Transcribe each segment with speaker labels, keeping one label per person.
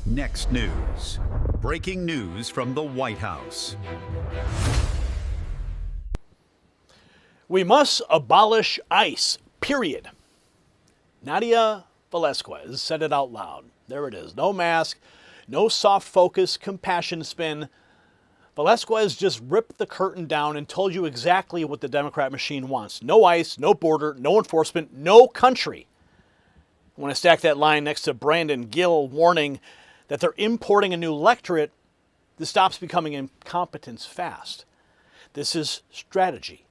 Speaker 1: Next News. Breaking news from the White House.
Speaker 2: We must abolish ICE, period. Nydia Velazquez said it out loud. There it is. No mask, no soft focus, compassion spin. Velazquez just ripped the curtain down and told you exactly what the Democrat machine wants. No ICE, no border, no enforcement, no country. When I stack that line next to Brandon Gill warning that they're importing a new electorate, this stops becoming incompetence fast. This is strategy.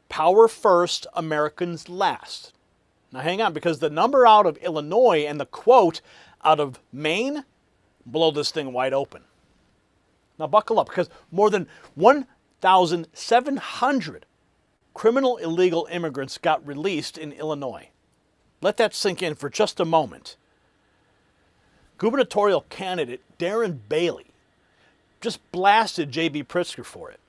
Speaker 2: Power first, Americans last. Now hang on, because the number out of Illinois and the quote out of Maine blow this thing wide open. Now buckle up, because more than 1,700 criminal illegal immigrants got released in Illinois. Let that sink in for just a moment. Gubernatorial candidate Darren Bailey just blasted J.B. Pritzker for it.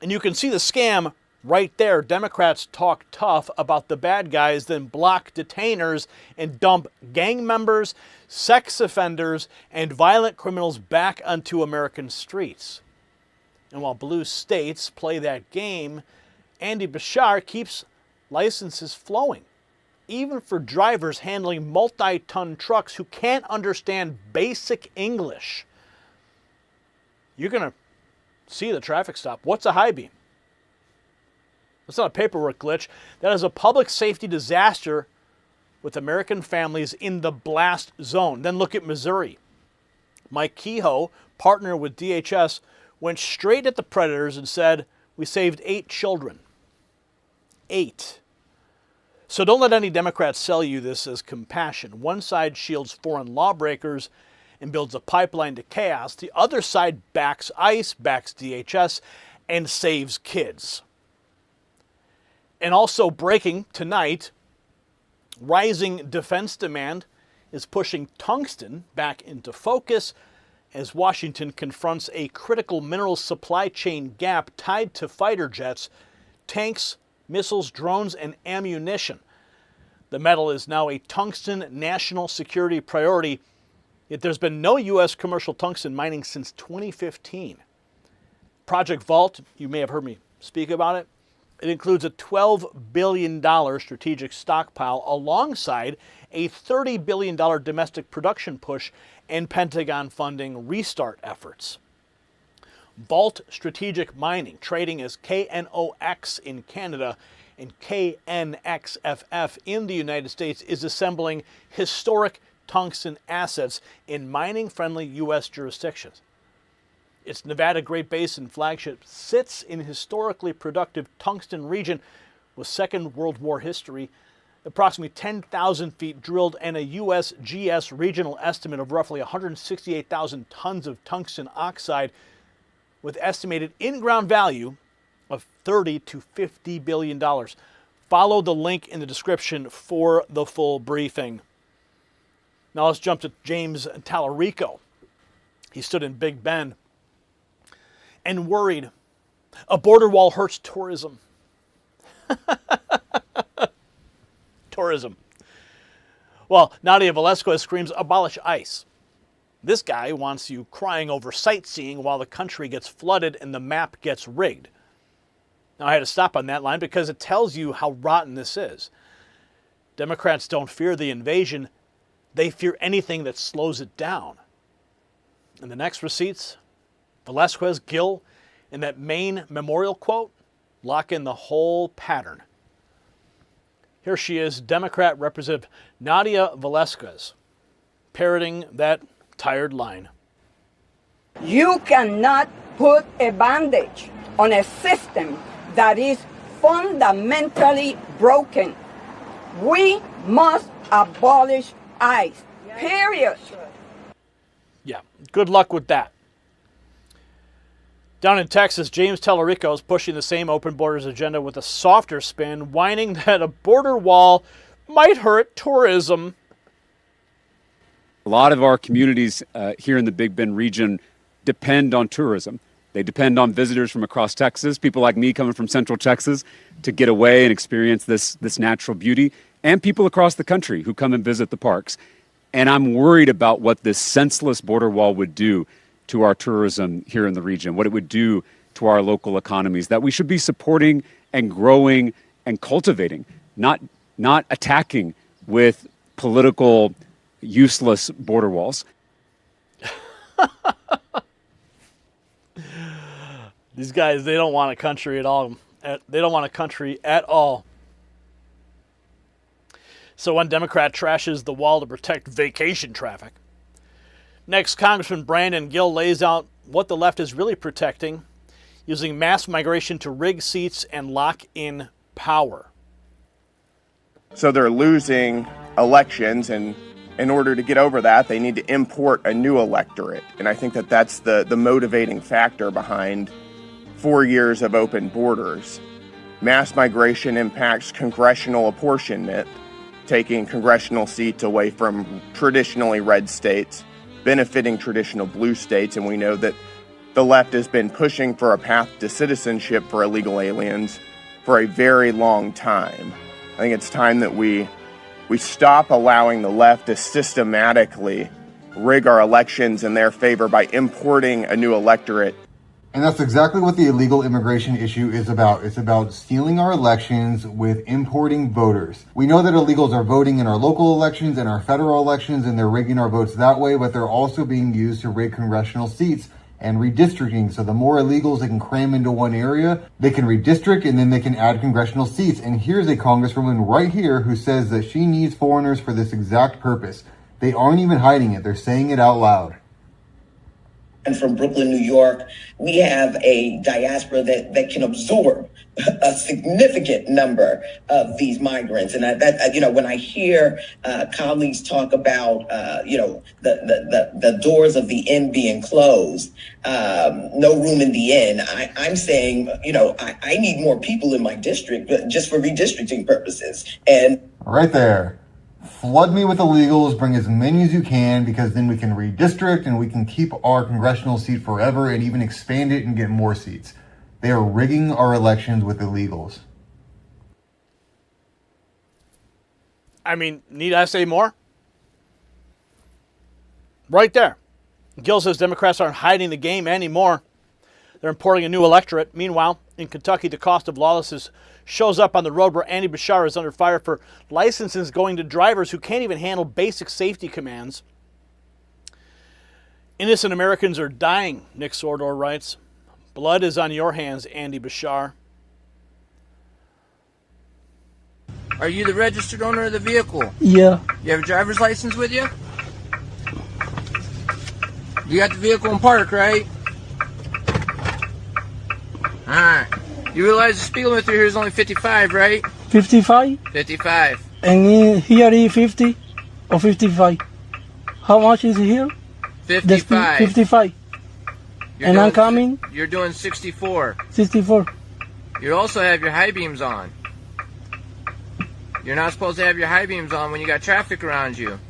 Speaker 2: And you can see the scam right there. Democrats talk tough about the bad guys, then block detainers and dump gang members, sex offenders, and violent criminals back onto American streets. And while blue states play that game, Andy Bashar keeps licenses flowing, even for drivers handling multi-ton trucks who can't understand basic English. You're going to see the traffic stop. What's a high beam? That's not a paperwork glitch. That is a public safety disaster with American families in the blast zone. Then look at Missouri. Mike Kehoe, partner with DHS, went straight at the predators and said, "We saved 8 children." 8. So don't let any Democrats sell you this as compassion. One side shields foreign lawbreakers and builds a pipeline to chaos. The other side backs ICE, backs DHS, and saves kids. And also breaking tonight, rising defense demand is pushing tungsten back into focus as Washington confronts a critical mineral supply chain gap tied to fighter jets, tanks, missiles, drones, and ammunition. The metal is now a tungsten national security priority, yet there's been no U.S. commercial tungsten mining since 2015. Project Vault, you may have heard me speak about it. It includes a $12 billion strategic stockpile alongside a $30 billion domestic production push and Pentagon funding restart efforts. Vault Strategic Mining, trading as KNOX in Canada and KNXFF in the United States, is assembling historic tungsten assets in mining-friendly U.S. jurisdictions. Its Nevada Great Basin flagship sits in historically productive tungsten region with Second World War history, approximately 10,000 feet drilled, and a USGS regional estimate of roughly 168,000 tons of tungsten oxide, with estimated in-ground value of $30 to $50 billion. Follow the link in the description for the full briefing. Now let's jump to James Tallarico. He stood in Big Bend and worried a border wall hurts tourism. Tourism. Well, Nydia Velazquez screams, abolish ICE. This guy wants you crying over sightseeing while the country gets flooded and the map gets rigged. Now, I had to stop on that line because it tells you how rotten this is. Democrats don't fear the invasion. They fear anything that slows it down. And the next receipts, Velazquez, Gill, and that Maine memorial quote lock in the whole pattern. Here she is, Democrat Representative Nydia Velazquez, parroting that tired line.
Speaker 3: You cannot put a bandage on a system that is fundamentally broken. We must abolish ICE, period.
Speaker 2: Yeah, good luck with that. Down in Texas, James Tallarico is pushing the same open borders agenda with a softer spin, whining that a border wall might hurt tourism.
Speaker 4: A lot of our communities here in the Big Bend region depend on tourism. They depend on visitors from across Texas, people like me coming from Central Texas, to get away and experience this natural beauty, and people across the country who come and visit the parks. And I'm worried about what this senseless border wall would do to our tourism here in the region, what it would do to our local economies, that we should be supporting and growing and cultivating, not attacking with political, useless border walls.
Speaker 2: These guys, they don't want a country at all. They don't want a country at all. So one Democrat trashes the wall to protect vacation traffic. Next, Congressman Brandon Gill lays out what the left is really protecting, using mass migration to rig seats and lock in power.
Speaker 5: So they're losing elections, and in order to get over that, they need to import a new electorate. And I think that that's the motivating factor behind 4 years of open borders. Mass migration impacts congressional apportionment, taking congressional seats away from traditionally red states, benefiting traditional blue states. And we know that the left has been pushing for a path to citizenship for illegal aliens for a very long time. I think it's time that we stop allowing the left to systematically rig our elections in their favor by importing a new electorate.
Speaker 6: And that's exactly what the illegal immigration issue is about. It's about stealing our elections with importing voters. We know that illegals are voting in our local elections and our federal elections, and they're rigging our votes that way, but they're also being used to rig congressional seats and redistricting. So the more illegals they can cram into one area, they can redistrict, and then they can add congressional seats. And here's a congresswoman right here who says that she needs foreigners for this exact purpose. They aren't even hiding it. They're saying it out loud.
Speaker 7: And from Brooklyn, New York, we have a diaspora that can absorb a significant number of these migrants. And when I hear colleagues talk about, the doors of the inn being closed, no room in the inn, I'm saying, I need more people in my district just for redistricting purposes. And
Speaker 6: right there. Flood me with illegals, bring as many as you can, because then we can redistrict and we can keep our congressional seat forever and even expand it and get more seats. They are rigging our elections with illegals.
Speaker 2: I mean, need I say more? Right there. Gill says Democrats aren't hiding the game anymore. They're importing a new electorate. Meanwhile, in Kentucky, the cost of lawlessness shows up on the road where Andy Bashar is under fire for licenses going to drivers who can't even handle basic safety commands. Innocent Americans are dying, Nick Sordor writes. Blood is on your hands, Andy Bashar.
Speaker 8: Are you the registered owner of the vehicle?
Speaker 9: Yeah.
Speaker 8: You have a driver's license with you? You got the vehicle in park, right? Alright. You realize the speed limit through here is only 55, right?
Speaker 9: 55?
Speaker 8: 55.
Speaker 9: And here is 50 or 55? How much is here?
Speaker 8: 55.
Speaker 9: 55. And I'm coming?
Speaker 8: You're doing 64.
Speaker 9: 64.
Speaker 8: You also have your high beams on. You're not supposed to have your high beams on when you got traffic around you.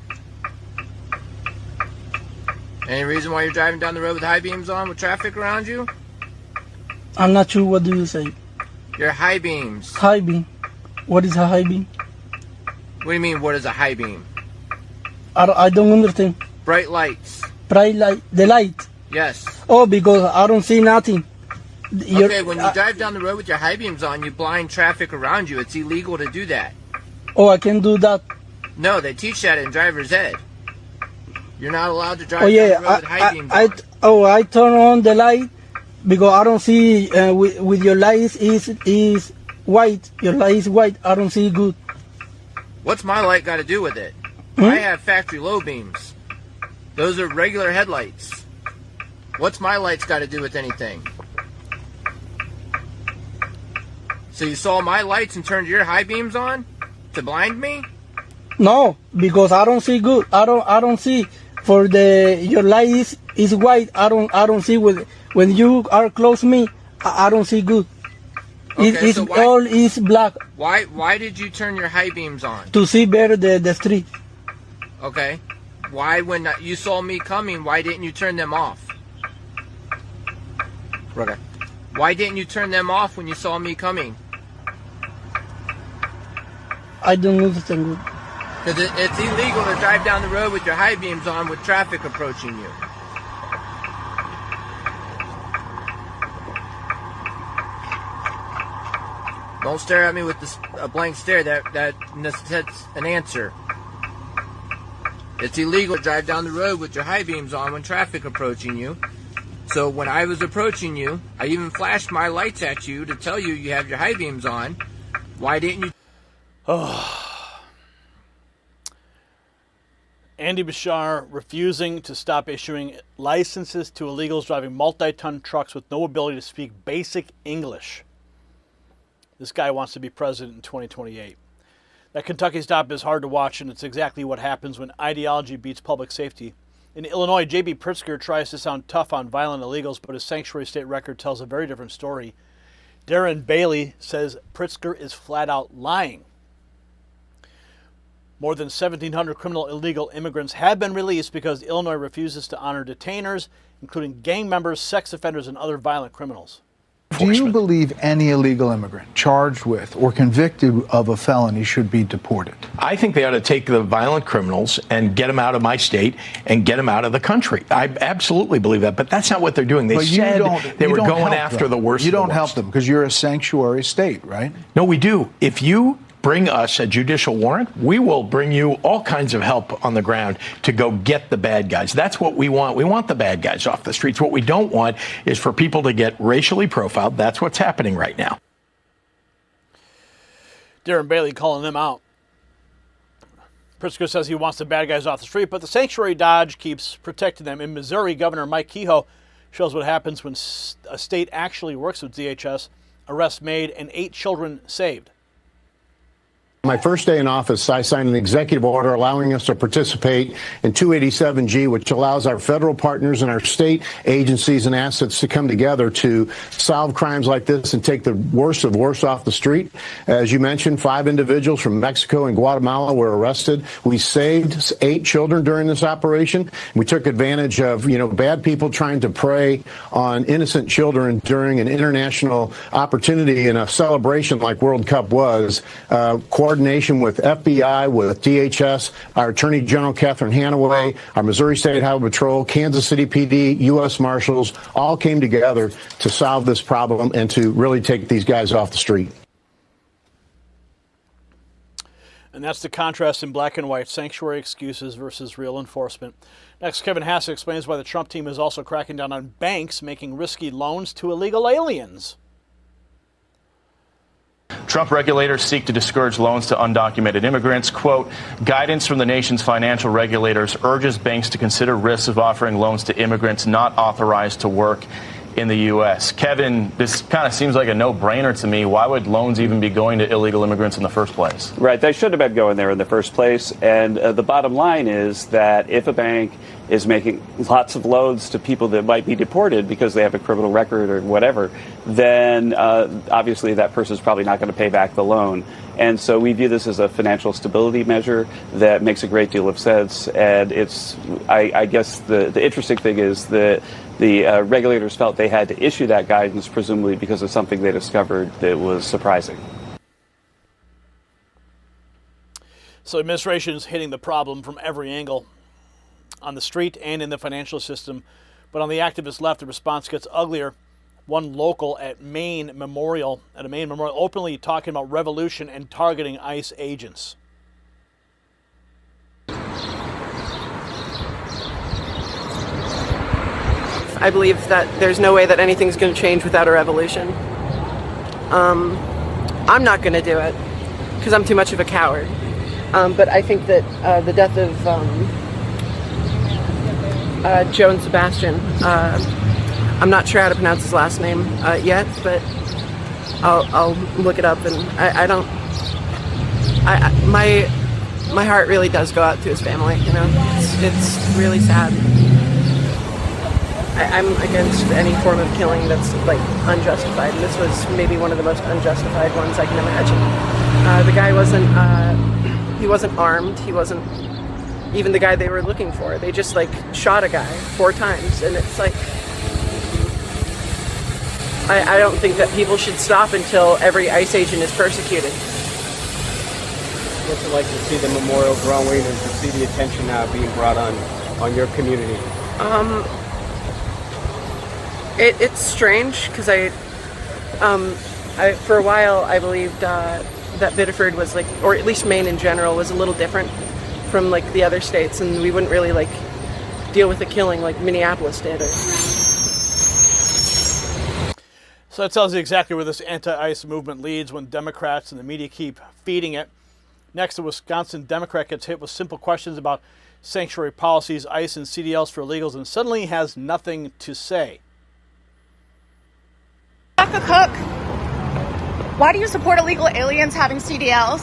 Speaker 8: Any reason why you're driving down the road with high beams on with traffic around you?
Speaker 9: I'm not sure. What do you say?
Speaker 8: Your high beams.
Speaker 9: High beam. What is a high beam?
Speaker 8: What do you mean, what is a high beam?
Speaker 9: I don't understand.
Speaker 8: Bright lights.
Speaker 9: Bright light. The light.
Speaker 8: Yes.
Speaker 9: Oh, because I don't see nothing.
Speaker 8: Okay, when you drive down the road with your high beams on, you blind traffic around you. It's illegal to do that.
Speaker 9: Oh, I can do that.
Speaker 8: No, they teach that in driver's ed. You're not allowed to drive
Speaker 9: down
Speaker 8: the road with high beams on.
Speaker 9: I turn on the light because I don't see with your light is white. Your light is white. I don't see good.
Speaker 8: What's my light got to do with it? I have factory low beams. Those are regular headlights. What's my lights got to do with anything? So you saw my lights and turned your high beams on to blind me?
Speaker 9: No, because I don't see good. I don't see. For your light is white. I don't see when you are close to me. I don't see good.
Speaker 8: Okay,
Speaker 9: so all is black.
Speaker 8: Why did you turn your high beams on?
Speaker 9: To see better the street.
Speaker 8: Okay. Why, when you saw me coming, why didn't you turn them off? Okay. Why didn't you turn them off when you saw me coming?
Speaker 9: I don't understand good.
Speaker 8: Because it's illegal to drive down the road with your high beams on with traffic approaching you. Don't stare at me with a blank stare. That necessitates an answer. It's illegal to drive down the road with your high beams on when traffic approaching you. So when I was approaching you, I even flashed my lights at you to tell you you have your high beams on. Why didn't you?
Speaker 2: Andy Bashar refusing to stop issuing licenses to illegals driving multi-ton trucks with no ability to speak basic English. This guy wants to be president in 2028. That Kentucky stop is hard to watch, and it's exactly what happens when ideology beats public safety. In Illinois, J.B. Pritzker tries to sound tough on violent illegals, but his sanctuary state record tells a very different story. Darren Bailey says Pritzker is flat out lying. More than 1,700 criminal illegal immigrants have been released because Illinois refuses to honor detainers, including gang members, sex offenders, and other violent criminals.
Speaker 10: Do you believe any illegal immigrant charged with or convicted of a felony should be deported?
Speaker 11: I think they ought to take the violent criminals and get them out of my state and get them out of the country. I absolutely believe that, but that's not what they're doing. They said they were going after the worst.
Speaker 10: You don't help them because you're a sanctuary state, right?
Speaker 11: No, we do. If you bring us a judicial warrant, we will bring you all kinds of help on the ground to go get the bad guys. That's what we want. We want the bad guys off the streets. What we don't want is for people to get racially profiled. That's what's happening right now.
Speaker 2: Darren Bailey calling them out. Pritzker says he wants the bad guys off the street, but the sanctuary dodge keeps protecting them. In Missouri, Governor Mike Kehoe shows what happens when a state actually works with DHS. Arrests made and 8 children saved.
Speaker 12: My first day in office, I signed an executive order allowing us to participate in 287G, which allows our federal partners and our state agencies and assets to come together to solve crimes like this and take the worst of worst off the street. As you mentioned, 5 individuals from Mexico and Guatemala were arrested. We saved 8 children during this operation. We took advantage of, bad people trying to prey on innocent children during an international opportunity in a celebration like World Cup was. Coordination with FBI, with DHS, our Attorney General Catherine Hanaway, our Missouri State Highway Patrol, Kansas City PD, U.S. Marshals, all came together to solve this problem and to really take these guys off the street.
Speaker 2: And that's the contrast in black and white, sanctuary excuses versus real enforcement. Next, Kevin Hassett explains why the Trump team is also cracking down on banks making risky loans to illegal aliens.
Speaker 13: Trump regulators seek to discourage loans to undocumented immigrants. Quote, guidance from the nation's financial regulators urges banks to consider risks of offering loans to immigrants not authorized to work in the U.S. Kevin, this kind of seems like a no-brainer to me. Why would loans even be going to illegal immigrants in the first place?
Speaker 14: Right. They should have been going there in the first place. And the bottom line is that if a bank is making lots of loans to people that might be deported because they have a criminal record or whatever, then obviously that person's probably not going to pay back the loan. And so we view this as a financial stability measure that makes a great deal of sense. And I guess the interesting thing is that the regulators felt they had to issue that guidance, presumably because of something they discovered that was surprising.
Speaker 2: So administration is hitting the problem from every angle, on the street and in the financial system. But on the activist left, the response gets uglier. One local at a Maine Memorial openly talking about revolution and targeting ICE agents.
Speaker 15: I believe that there's no way that anything's going to change without a revolution. I'm not going to do it because I'm too much of a coward. But I think that the death of Joan Sebastian, I'm not sure how to pronounce his last name yet, but I'll look it up. And my heart really does go out to his family. It's really sad. I'm against any form of killing that's unjustified, and this was maybe one of the most unjustified ones I can imagine. The guy wasn't armed. He wasn't even the guy they were looking for. They just shot a guy 4 times, and it's I don't think that people should stop until every ICE agent is persecuted.
Speaker 16: What's it like to see the memorial growing and to see the attention now being brought on your community?
Speaker 15: It's strange because I for a while I believed that Biddeford was like, or at least Maine in general, was a little different from like the other states, and we wouldn't really like deal with the killing like Minneapolis did.
Speaker 2: So that tells you exactly where this anti-ICE movement leads when Democrats and the media keep feeding it. Next, a Wisconsin Democrat gets hit with simple questions about sanctuary policies, ICE and CDLs for illegals, and suddenly has nothing to say.
Speaker 17: Rebecca Cook, why do you support illegal aliens having CDLs?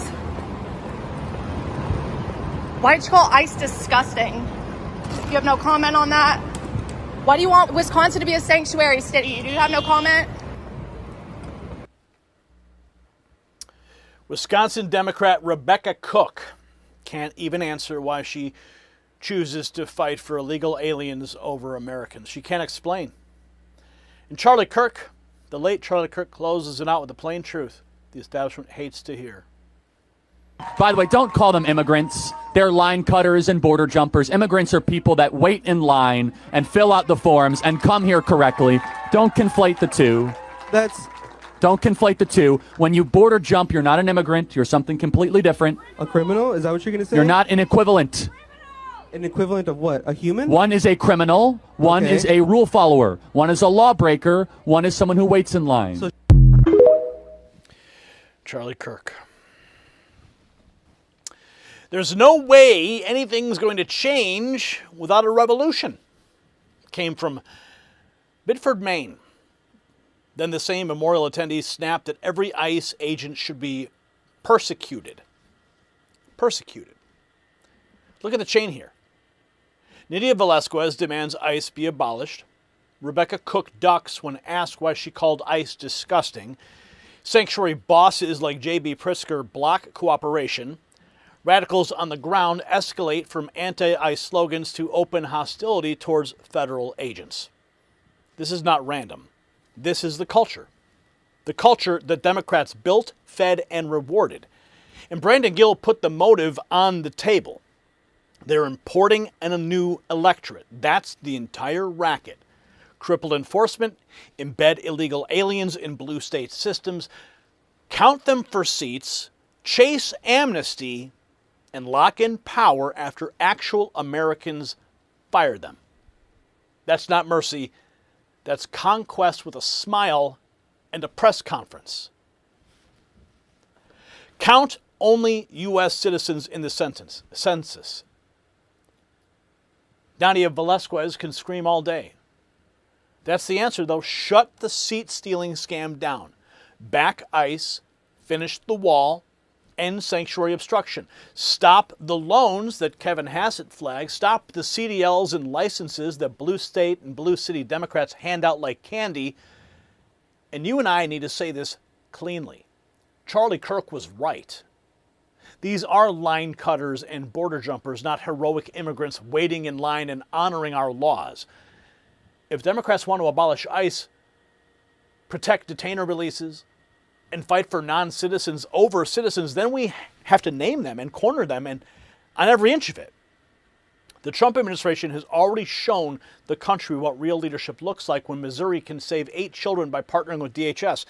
Speaker 17: Why did you call ICE disgusting? You have no comment on that? Why do you want Wisconsin to be a sanctuary city? Do you have no comment?
Speaker 2: Wisconsin Democrat Rebecca Cook can't even answer why she chooses to fight for illegal aliens over Americans. She can't explain. And Charlie Kirk, the late Charlie Kirk, closes it out with the plain truth the establishment hates to hear.
Speaker 18: By the way, don't call them immigrants. They're line cutters and border jumpers. Immigrants are people that wait in line and fill out the forms and come here correctly. Don't conflate the two. Don't conflate the two. When you border jump, you're not an immigrant. You're something completely different.
Speaker 16: A criminal? Is that what you're going to say?
Speaker 18: You're not an equivalent.
Speaker 16: An equivalent of what? A human?
Speaker 18: One is a criminal. One is a rule follower. One is a lawbreaker. One is someone who waits in line.
Speaker 2: Charlie Kirk. There's no way anything's going to change without a revolution. Came from Biddeford, Maine. Then the same memorial attendees snapped that every ICE agent should be persecuted. Persecuted. Look at the chain here. Nydia Velazquez demands ICE be abolished. Rebecca Cook ducks when asked why she called ICE disgusting. Sanctuary bosses like J.B. Pritzker block cooperation. Radicals on the ground escalate from anti-ICE slogans to open hostility towards federal agents. This is not random. This is the culture. The culture that Democrats built, fed, and rewarded. And Brandon Gill put the motive on the table. They're importing a new electorate. That's the entire racket. Cripple enforcement, embed illegal aliens in blue state systems, count them for seats, chase amnesty, and lock in power after actual Americans fire them. That's not mercy. That's conquest with a smile and a press conference. Count only U.S. citizens in the census. Nydia Velazquez can scream all day. That's the answer, though. Shut the seat-stealing scam down. Back ICE, finish the wall, end sanctuary obstruction. Stop the loans that Kevin Hassett flagged. Stop the CDLs and licenses that blue state and blue city Democrats hand out like candy. And you and I need to say this cleanly. Charlie Kirk was right. These are line cutters and border jumpers, not heroic immigrants waiting in line and honoring our laws. If Democrats want to abolish ICE, protect detainer releases, and fight for non-citizens over citizens, then we have to name them and corner them and on every inch of it. The Trump administration has already shown the country what real leadership looks like when Missouri can save 8 children by partnering with DHS.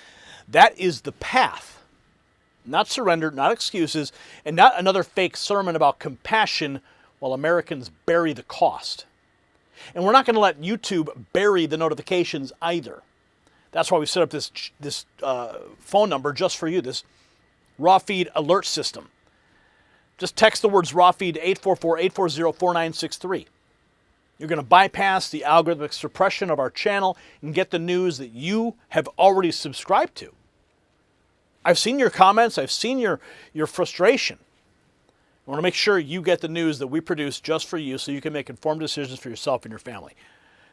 Speaker 2: That is the path. Not surrender, not excuses, and not another fake sermon about compassion while Americans bury the cost. And we're not going to let YouTube bury the notifications either. That's why we set up this phone number just for you, this raw feed alert system. Just text the words raw feed to 844-840-4963. You're going to bypass the algorithmic suppression of our channel and get the news that you have already subscribed to. I've seen your comments. I've seen your frustration. I want to make sure you get the news that we produce just for you so you can make informed decisions for yourself and your family.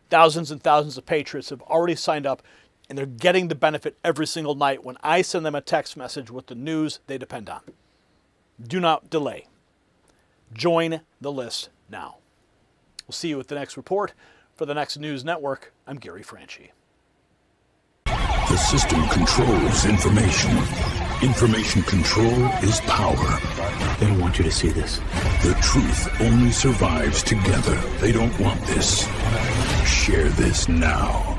Speaker 2: Thousands and thousands of patriots have already signed up, and they're getting the benefit every single night when I send them a text message with the news they depend on. Do not delay. Join the list now. We'll see you at the next report. For the Next News Network, I'm Gary Franchi.
Speaker 19: The system controls information. Information control is power.
Speaker 20: They don't want you to see this.
Speaker 19: The truth only survives together. They don't want this. Share this now.